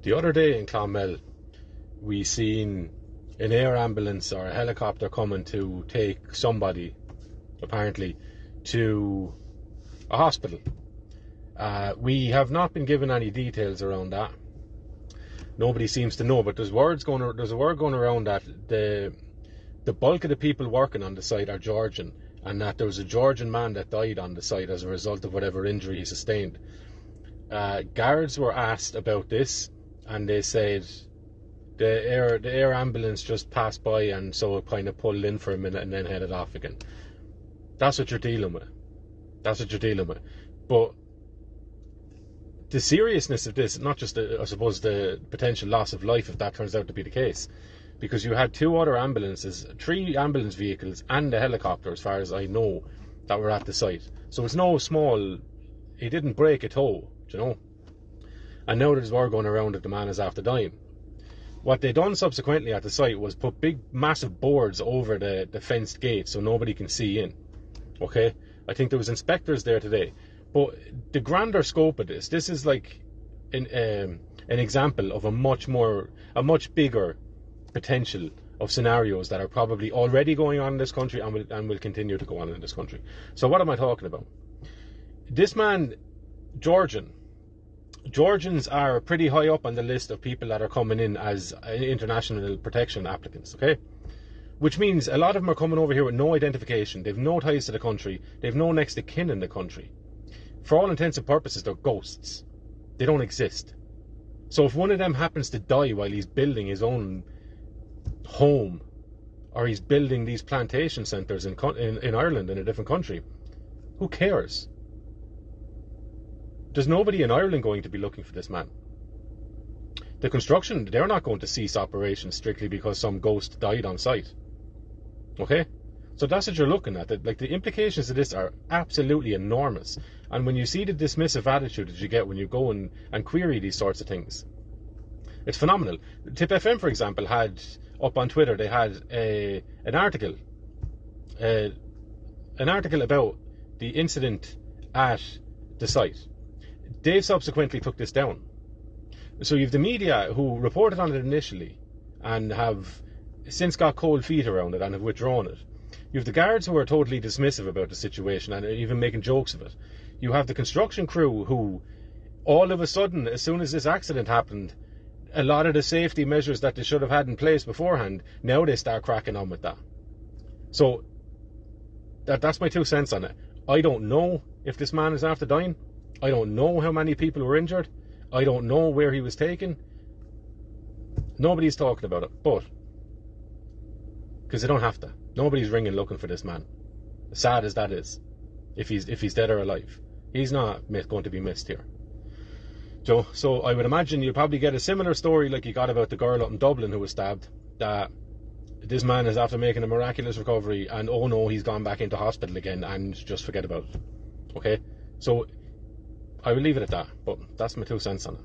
The other day in Clonmel, we seen an air ambulance or a helicopter coming to take somebody, apparently, to a hospital. We have not been given any details around that. Nobody seems to know, but there's a word going around that the bulk of the people working on the site are Georgian, and that there was a Georgian man that died on the site as a result of whatever injury he sustained. Guards were asked about this, and they said the air ambulance just passed by, and so it kind of pulled in for a minute and then headed off again. That's what you're dealing with. But the seriousness of this, not just I suppose the potential loss of life if that turns out to be the case, because you had 2 other ambulances, 3 ambulance vehicles and a helicopter, as far as I know, that were at the site. So it's no small, he didn't break a toe, you know. And now there's word going around that the man is after dying. What they done subsequently at the site was put big massive boards over the fenced gate so nobody can see in. Okay? I think there was inspectors there today. But the grander scope of this is like an example of a much bigger potential of scenarios that are probably already going on in this country and will continue to go on in this country. So what am I talking about? This man, Georgians are pretty high up on the list of people that are coming in as international protection applicants, okay? Which means a lot of them are coming over here with no identification. They've no ties to the country. They've no next of kin in the country. For all intents and purposes, they're ghosts. They don't exist. So if one of them happens to die while he's building his own home, or he's building these plantation centres in Ireland, in a different country, who cares? There's nobody in Ireland going to be looking for this man. The construction, they're not going to cease operations strictly because some ghost died on site. Okay? So that's what you're looking at. Like, the implications of this are absolutely enormous. And when you see the dismissive attitude that you get when you go and query these sorts of things, it's phenomenal. Tip FM, for example, had up on Twitter, they had an article about the incident at the site. They've subsequently took this down. So you have the media who reported on it initially and have since got cold feet around it and have withdrawn it. You have the guards who are totally dismissive about the situation and are even making jokes of it. You have the construction crew who, all of a sudden, as soon as this accident happened, a lot of the safety measures that they should have had in place beforehand, now they start cracking on with that. So that's my 2 cents on it. I don't know if this man is after dying. I don't know how many people were injured. I don't know where he was taken. Nobody's talking about it, but because they don't have to. Nobody's ringing looking for this man. As sad as that is, if he's dead or alive, he's not going to be missed here. So I would imagine you'll probably get a similar story like you got about the girl up in Dublin who was stabbed, that this man is after making a miraculous recovery and oh no, he's gone back into hospital again, and just forget about it. Okay? So I will leave it at that, but that's my 2 cents on it.